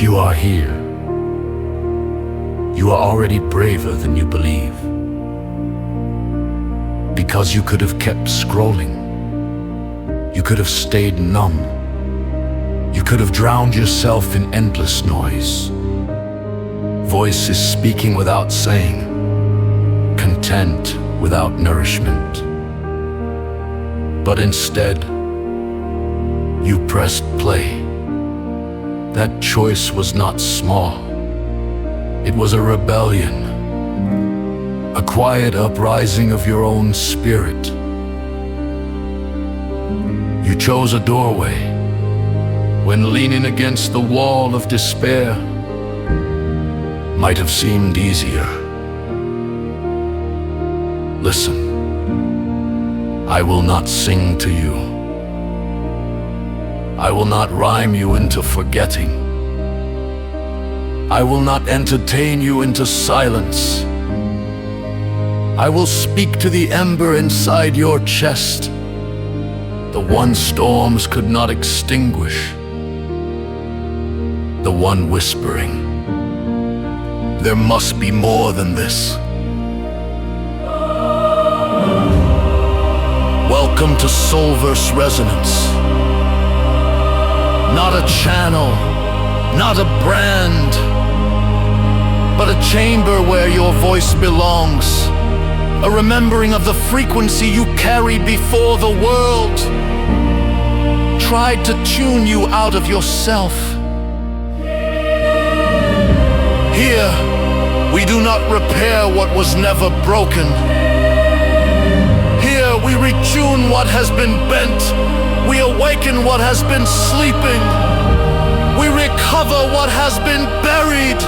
If you are here, you are already braver than you believe. Because you could have kept scrolling. You could have stayed numb. You could have drowned yourself in endless noise. Voices speaking without saying, content without nourishment. But instead, you pressed play. That choice was not small. It was a rebellion, a quiet uprising of your own spirit. You chose a doorway when leaning against the wall of despair might have seemed easier. Listen, I will not sing to you. I will not rhyme you into forgetting. I will not entertain you into silence. I will speak to the ember inside your chest, the one storms could not extinguish, the one whispering, there must be more than this. Welcome to Soulverse Resonance. Not a channel, not a brand, but a chamber where your voice belongs. A remembering of the frequency you carried before the world tried to tune you out of yourself. Here, we do not repair what was never broken. Here, we retune what has been bent. We awaken what has been sleeping. We recover what has been buried.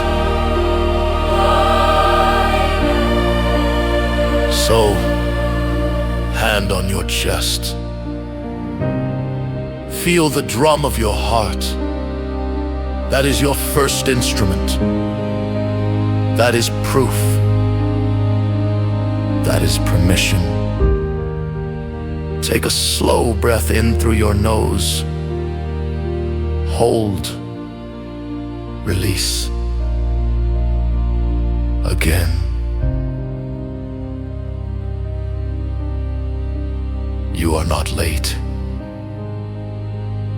So, hand on your chest. Feel the drum of your heart. That is your first instrument. That is proof. That is permission. Take a slow breath in through your nose. Hold. Release. Again. You are not late.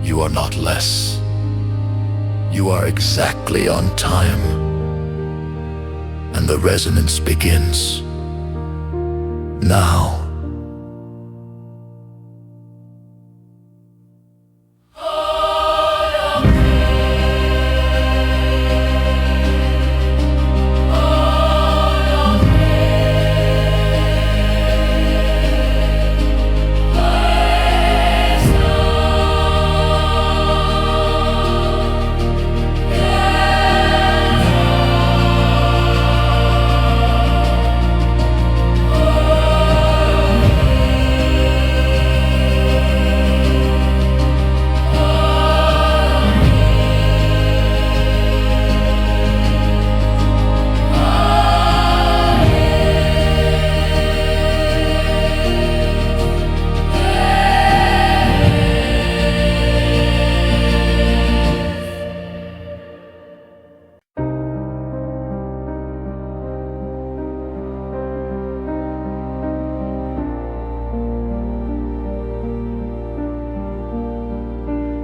You are not less. You are exactly on time. And the resonance begins now.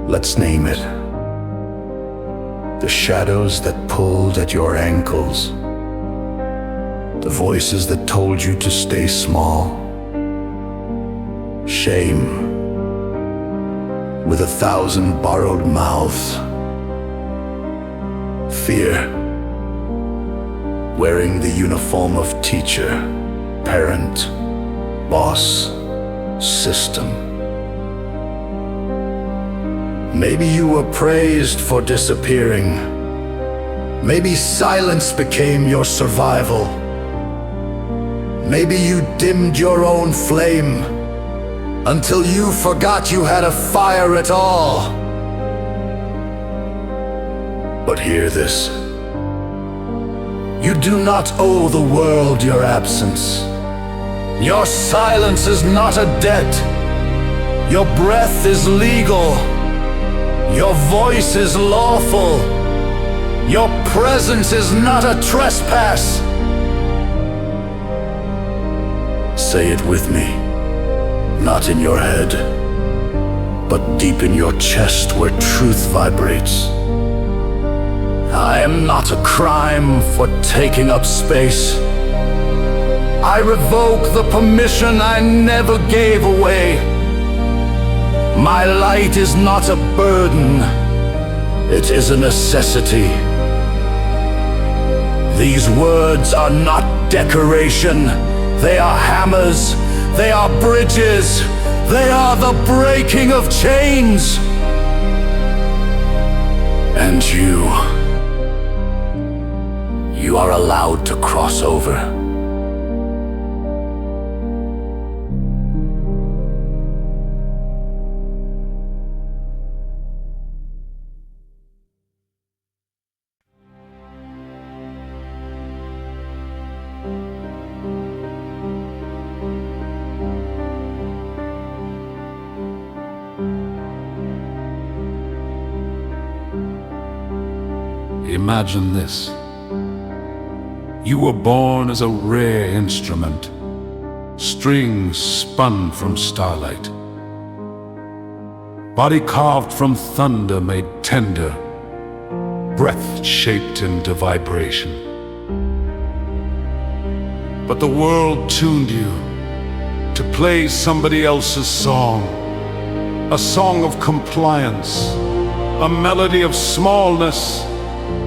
Let's name it. The shadows that pulled at your ankles. The voices that told you to stay small. Shame with 1,000 borrowed mouths. Fear wearing the uniform of teacher, parent, boss, system. Maybe you were praised for disappearing. Maybe silence became your survival. Maybe you dimmed your own flame until you forgot you had a fire at all. But hear this. You do not owe the world your absence. Your silence is not a debt. Your breath is legal. Your voice is lawful. Your presence is not a trespass. Say it with me, not in your head, but deep in your chest where truth vibrates. I am not a crime for taking up space. I revoke the permission I never gave away. My light is not a burden, it is a necessity. These words are not decoration, they are hammers, they are bridges, they are the breaking of chains. And you are allowed to cross over. Imagine this. You were born as a rare instrument, strings spun from starlight, body carved from thunder made tender, breath shaped into vibration. But the world tuned you to play somebody else's song, a song of compliance, a melody of smallness,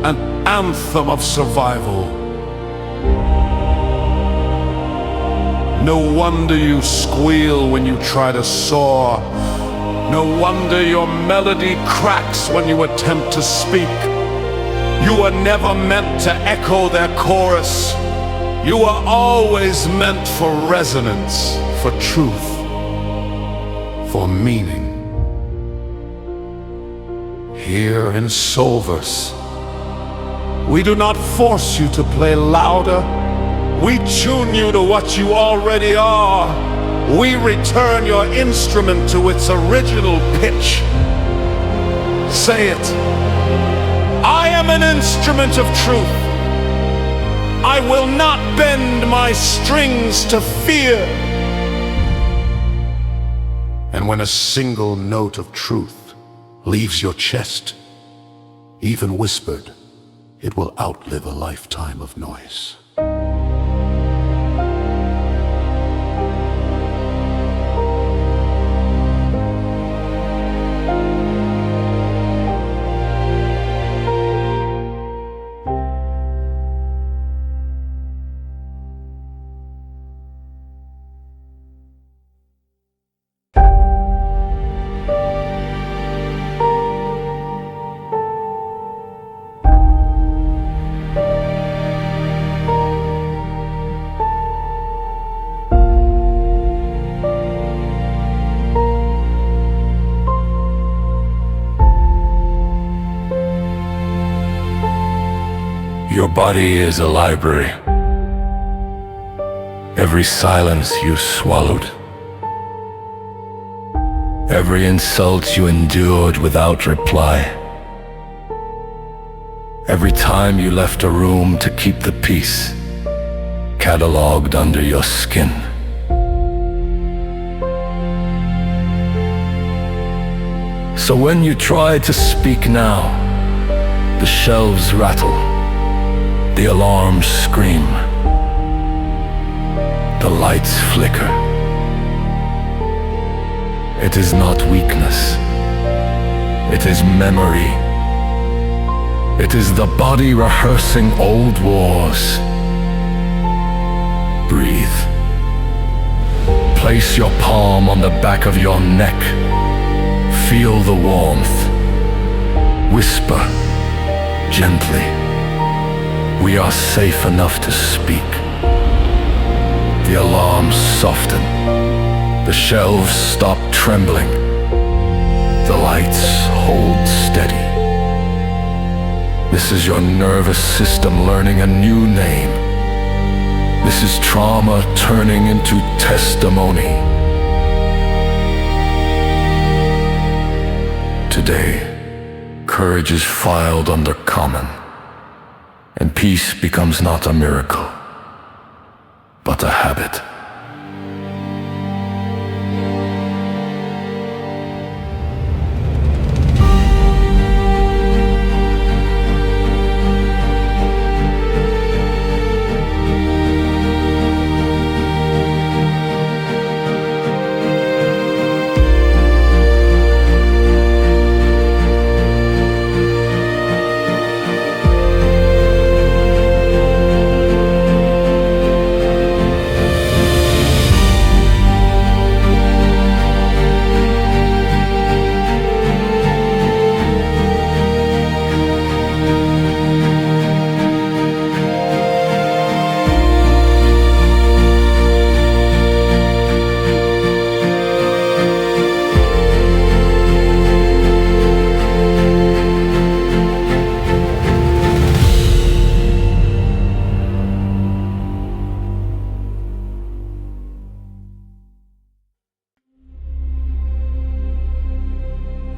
an anthem of survival. No wonder you squeal when you try to soar. No wonder your melody cracks when you attempt to speak. You were never meant to echo their chorus. You were always meant for resonance, for truth, for meaning. Here in Soulverse, we do not force you to play louder. We tune you to what you already are. We return your instrument to its original pitch. Say it. I am an instrument of truth. I will not bend my strings to fear. And when a single note of truth leaves your chest, even whispered, it will outlive a lifetime of noise. Your body is a library. Every silence you swallowed, every insult you endured without reply, every time you left a room to keep the peace, cataloged under your skin. So when you try to speak now, the shelves rattle, the alarms scream, the lights flicker. It is not weakness, it is memory. It is the body rehearsing old wars. Breathe. Place your palm on the back of your neck. Feel the warmth. Whisper gently. We are safe enough to speak. The alarms soften. The shelves stop trembling. The lights hold steady. This is your nervous system learning a new name. This is trauma turning into testimony. Today, courage is filed under common. peace becomes not a miracle, but a habit.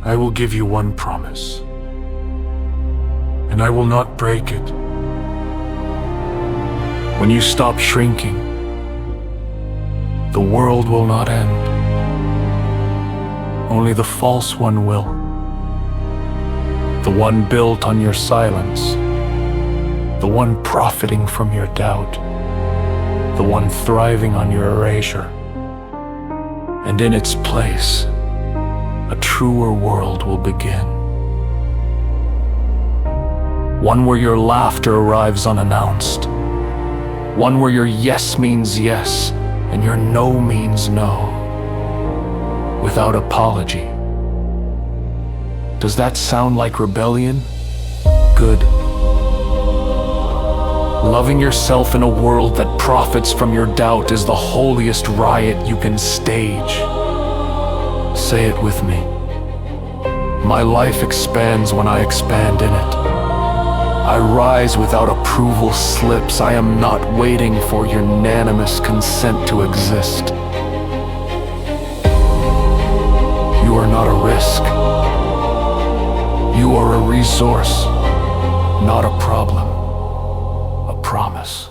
I will give you one promise, and I will not break it. When you stop shrinking, the world will not end. Only the false one will. The one built on your silence. The one profiting from your doubt. The one thriving on your erasure. And in its place, a truer world will begin. One where your laughter arrives unannounced. One where your yes means yes and your no means no, without apology. Does that sound like rebellion? Good. Loving yourself in a world that profits from your doubt is the holiest riot you can stage. Say it with me. My life expands when I expand in it. I rise without approval slips. I am not waiting for unanimous consent to exist. You are not a risk. You are a resource, not a problem, a promise.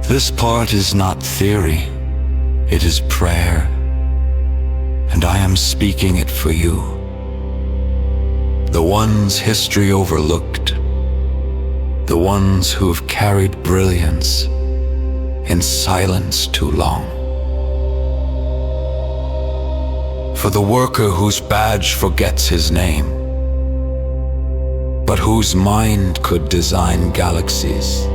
This part is not theory, it is prayer, and I am speaking it for you. The ones history overlooked, the ones who have carried brilliance in silence too long. For the worker whose badge forgets his name, but whose mind could design galaxies.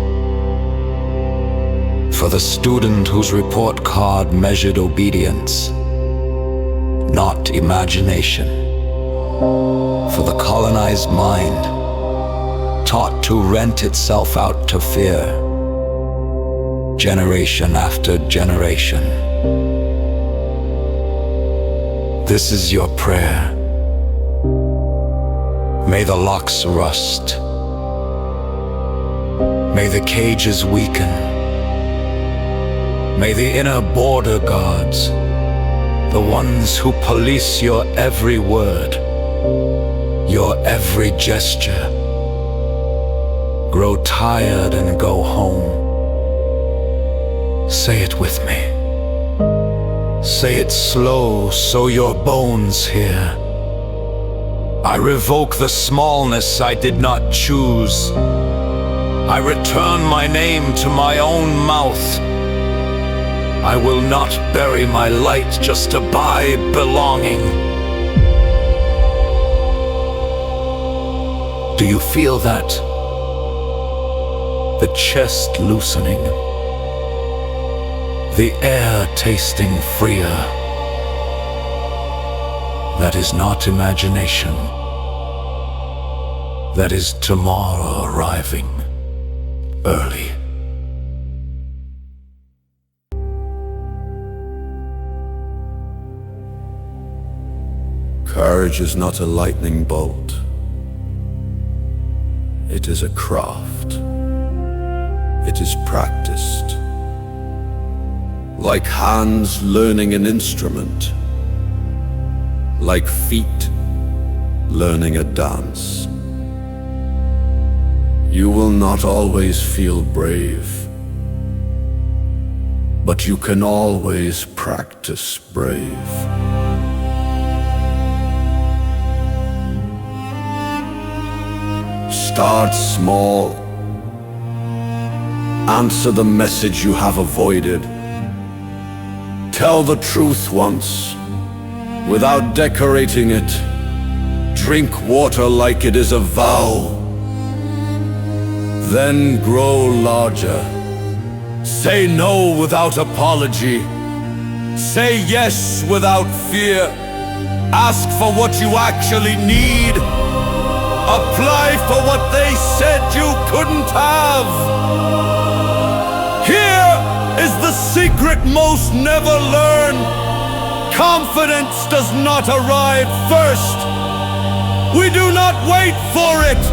For the student whose report card measured obedience, not imagination. For the colonized mind, taught to rent itself out to fear, generation after generation. This is your prayer. May the locks rust. May the cages weaken. May the inner border guards, the ones who police your every word, your every gesture, grow tired and go home. Say it with me. Say it slow so your bones hear. I revoke the smallness I did not choose. I return my name to my own mouth. I will not bury my light just to buy belonging. Do you feel that? The chest loosening, the air tasting freer. That is not imagination. That is tomorrow arriving early. Courage is not a lightning bolt. It is a craft. It is practiced. Like hands learning an instrument. Like feet learning a dance. You will not always feel brave, but you can always practice brave. Start small. Answer the message you have avoided. Tell the truth once, without decorating it. Drink water like it is a vow. Then grow larger. Say no without apology. Say yes without fear. Ask for what you actually need. Apply for what they said you couldn't have. Here is the secret most never learn. Confidence does not arrive first. We do not wait for it.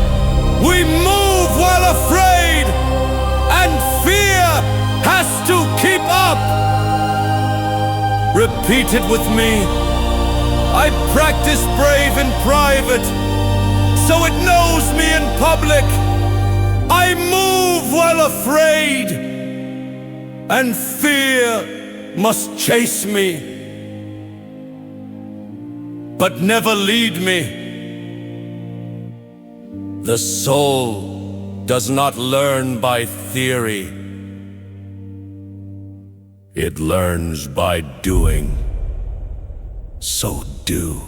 We move while afraid, and fear has to keep up. Repeat it with me. I practice brave in private, so it knows me in public. I move while afraid, and fear must chase me, but never lead me. The soul does not learn by theory. It learns by doing. So do.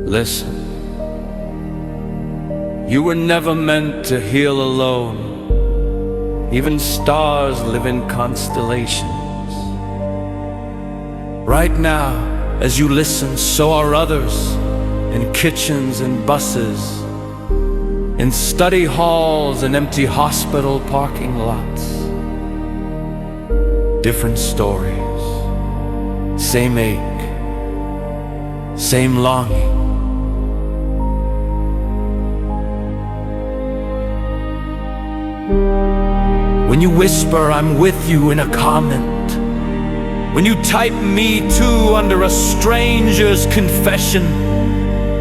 Listen, you were never meant to heal alone. Even stars live in constellations. Right now, as you listen, so are others, in kitchens and buses, in study halls and empty hospital parking lots. Different stories, same ache, same longing. When you whisper, I'm with you in a comment. When you type me too under a stranger's confession,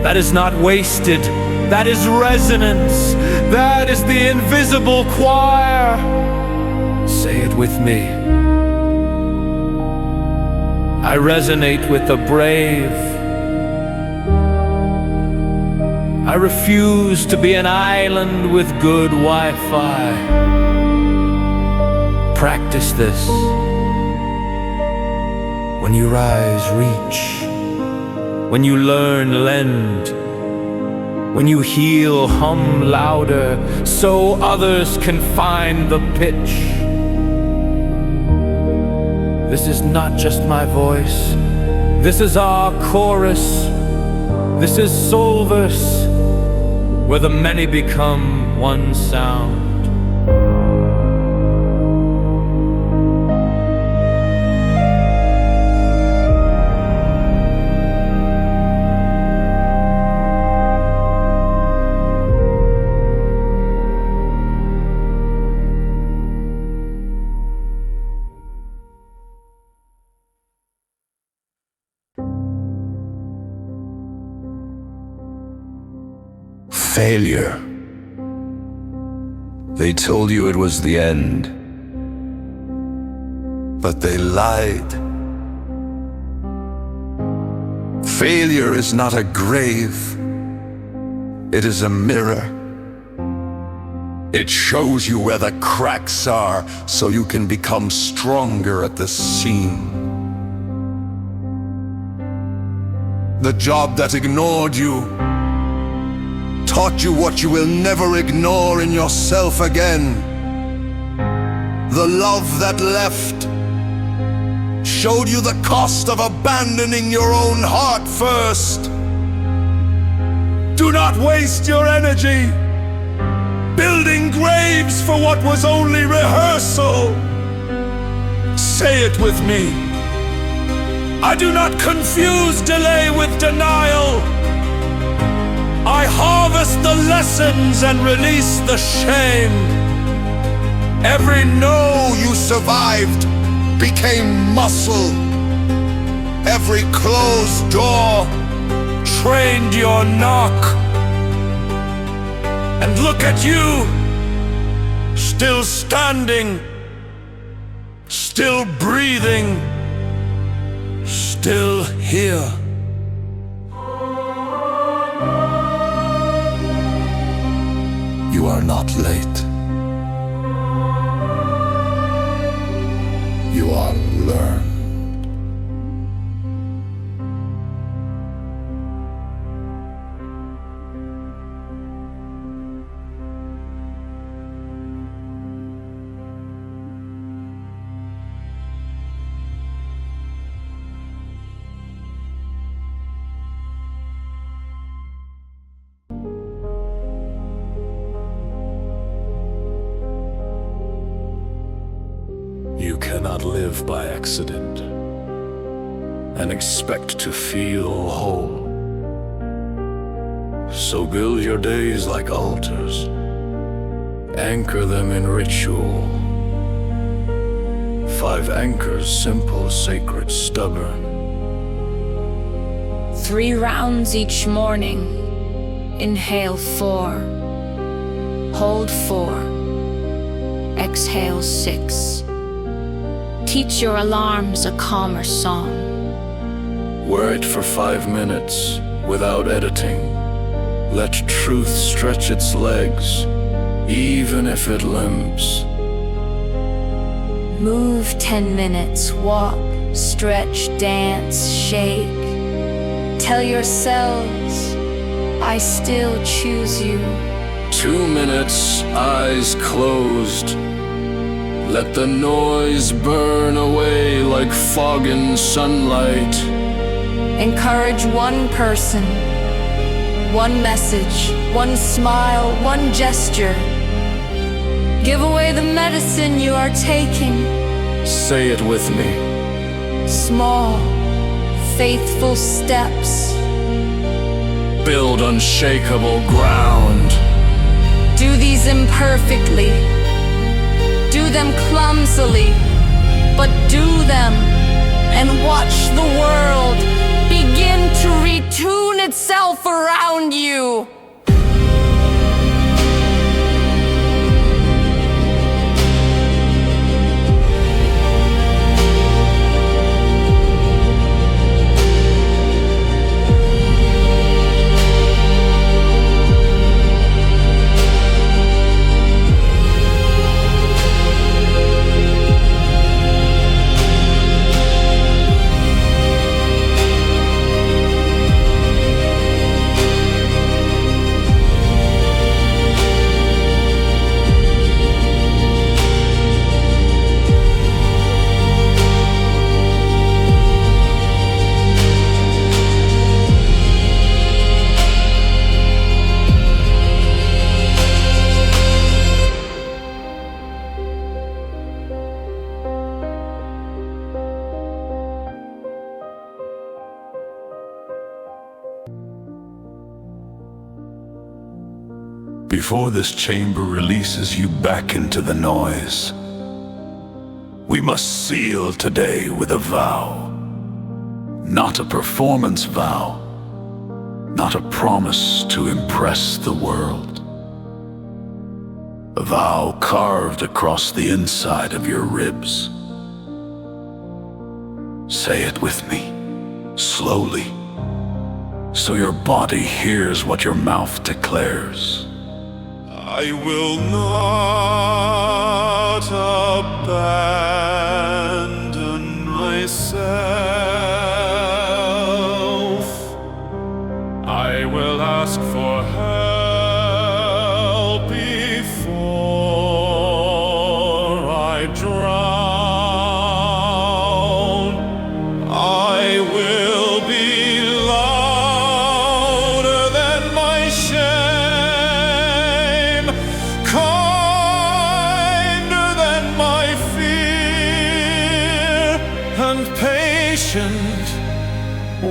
that is not wasted, that is resonance, that is the invisible choir. Say it with me. I resonate with the brave. I refuse to be an island with good Wi-Fi. Practice this. When you rise, reach. When you learn, lend. When you heal, hum louder, so others can find the pitch. This is not just my voice. This is our chorus. This is Soulverse, where the many become one sound. Failure. They told you it was the end, but they lied. Failure is not a grave, it is a mirror. It shows you where the cracks are so you can become stronger at the seam. The job that ignored you taught you what you will never ignore in yourself again. The love that left showed you the cost of abandoning your own heart first. Do not waste your energy building graves for what was only rehearsal. Say it with me. I do not confuse delay with denial. I harvest the lessons and release the shame. Every no you survived became muscle. Every closed door trained your knock. And look at you, still standing, still breathing, still here. You are not late. You are learned. You cannot live by accident and expect to feel whole. So build your days like altars, anchor them in ritual. 5 anchors, simple, sacred, stubborn. 3 rounds each morning. Inhale 4, hold 4, exhale 6. Teach your alarms a calmer song. Wear it for 5 minutes without editing. Let truth stretch its legs, even if it limps. Move 10 minutes, walk, stretch, dance, shake. Tell yourselves, I still choose you. 2 minutes, eyes closed. Let the noise burn away like fog in sunlight. Encourage one person, one message, one smile, one gesture. Give away the medicine you are taking. Say it with me. Small, faithful steps. Build unshakable ground. Do these imperfectly. Do them clumsily, but do them and watch the world begin to retune itself around you. Before this chamber releases you back into the noise, we must seal today with a vow. Not a performance vow, not a promise to impress the world. A vow carved across the inside of your ribs. Say it with me, slowly, so your body hears what your mouth declares. I will not abandon myself. I will ask for help before I drown. I will be louder than my shame, kinder than my fear, and patient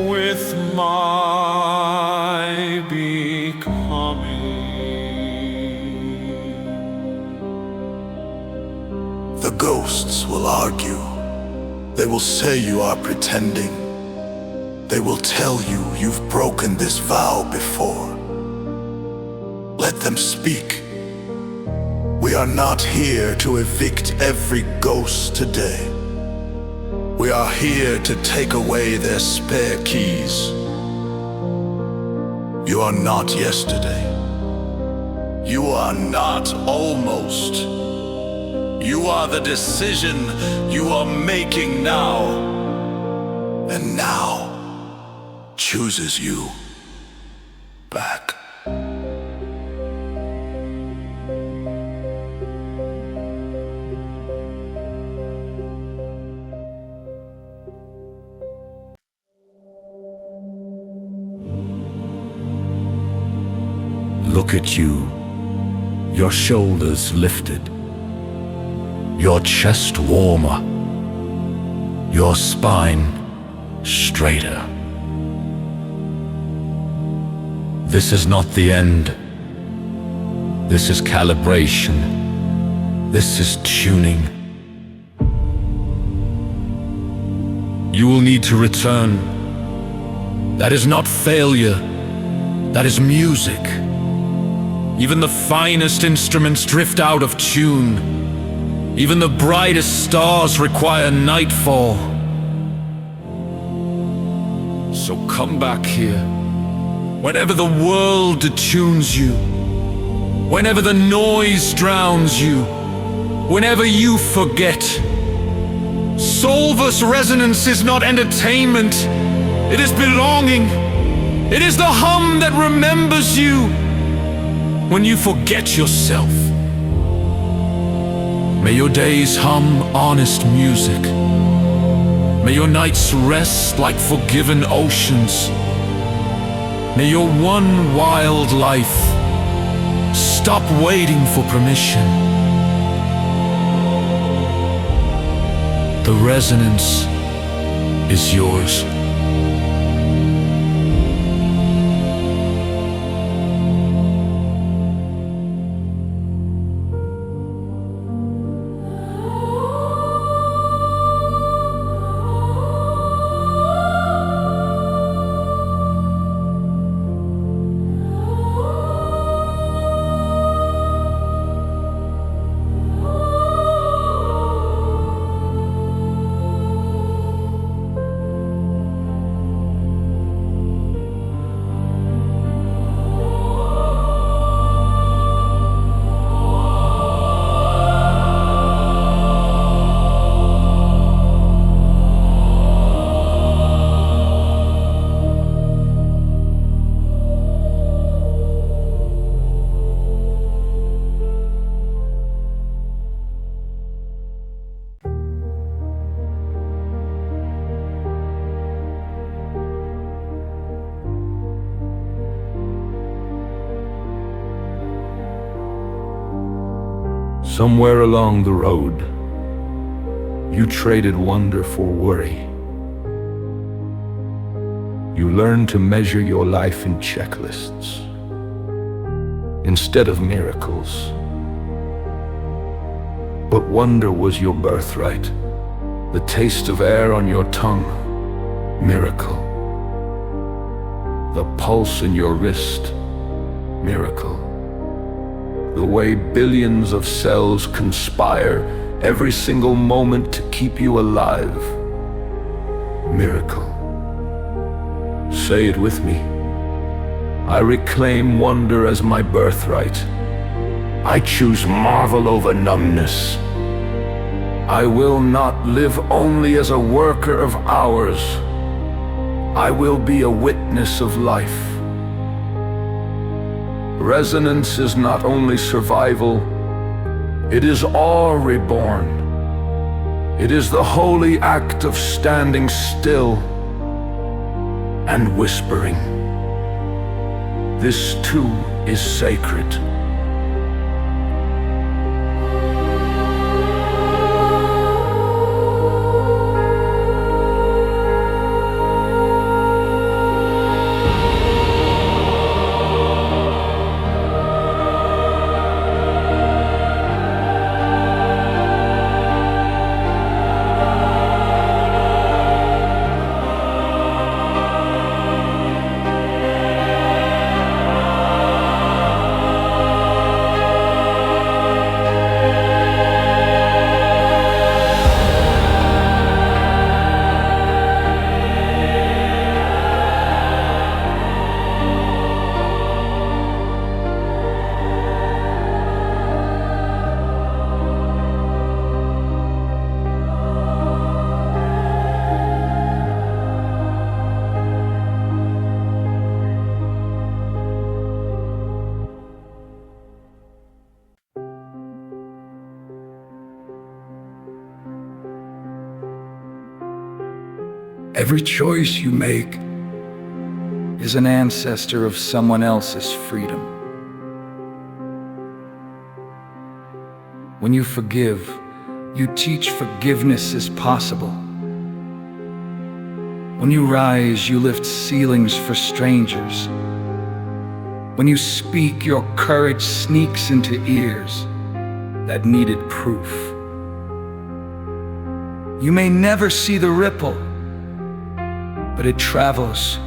with my becoming. The ghosts will argue. They will say you are pretending. They will tell you you've broken this vow before. Let them speak. We are not here to evict every ghost today. We are here to take away their spare keys. You are not yesterday. You are not almost. You are the decision you are making now. And now chooses you back. Look at you, your shoulders lifted, your chest warmer, your spine straighter. This is not the end. This is calibration. This is tuning. You will need to return. That is not failure. That is music. Even the finest instruments drift out of tune. Even the brightest stars require nightfall. So come back here. Whenever the world detunes you, whenever the noise drowns you, whenever you forget. Soulverse Resonance is not entertainment. It is belonging. It is the hum that remembers you when you forget yourself. May your days hum honest music. May your nights rest like forgiven oceans. May your one wild life stop waiting for permission. The resonance is yours. Somewhere along the road, you traded wonder for worry. You learned to measure your life in checklists instead of miracles. But wonder was your birthright, the taste of air on your tongue, miracle. The pulse in your wrist, miracle. The way billions of cells conspire every single moment to keep you alive, miracle. Say it with me. I reclaim wonder as my birthright. I choose marvel over numbness. I will not live only as a worker of hours. I will be a witness of life. Resonance is not only survival, it is awe reborn. It is the holy act of standing still and whispering. This too is sacred. Every choice you make is an ancestor of someone else's freedom. When you forgive, you teach forgiveness is possible. When you rise, you lift ceilings for strangers. When you speak, your courage sneaks into ears that needed proof. You may never see the ripple, but it travels.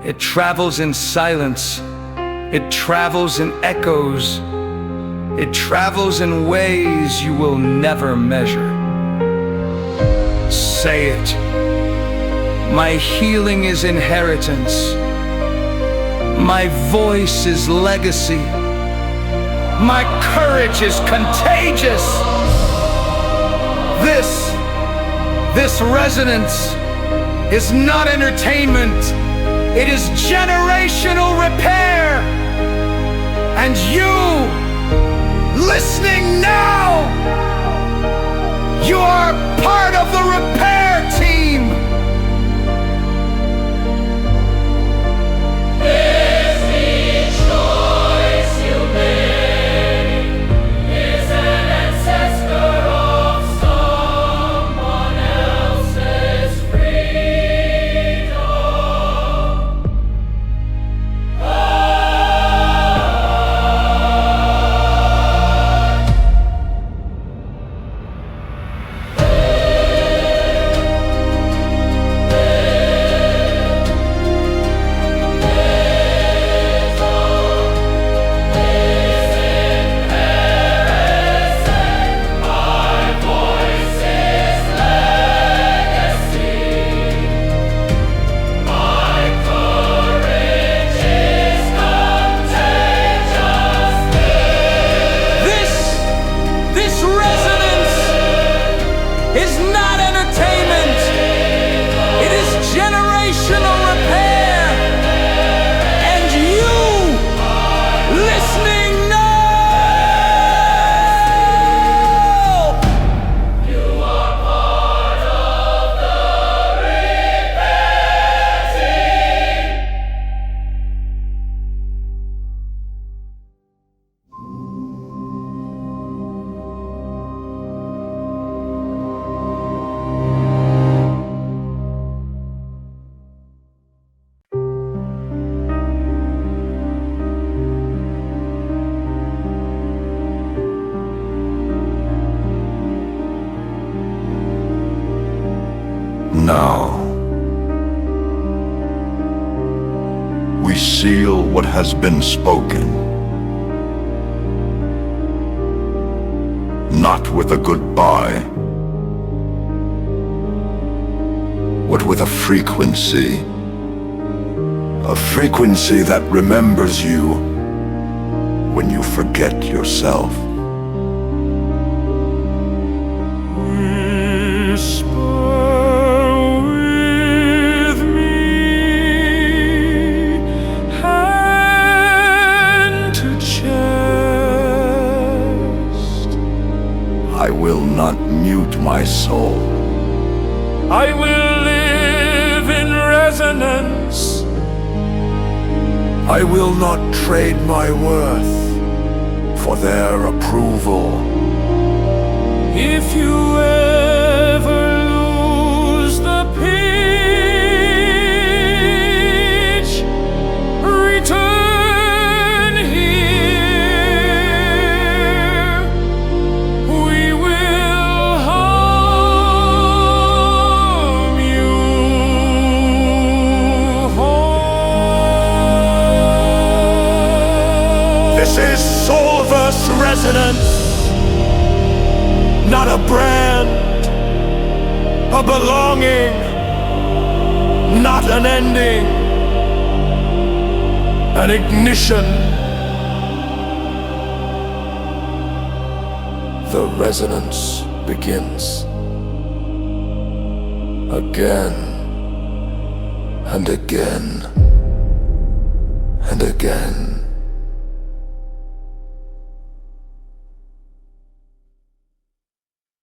It travels in silence. It travels in echoes. It travels in ways you will never measure. Say it. My healing is inheritance. My voice is legacy. My courage is contagious. This resonance is not entertainment. It is generational repair. And you, listening now, you are part of the repair team. Every choice you make is an ancestor of someone else's freedom. seal what has been spoken. Not with a goodbye, but with a frequency. A frequency that remembers you when you forget yourself. I will not mute my soul. I will live in resonance. I will not trade my worth for their approval. If you ever lose the pitch, return here. We will home you home. This is Soulverse Resonance. Not a brand, a belonging, not an ending, an ignition. The resonance begins again and again and again.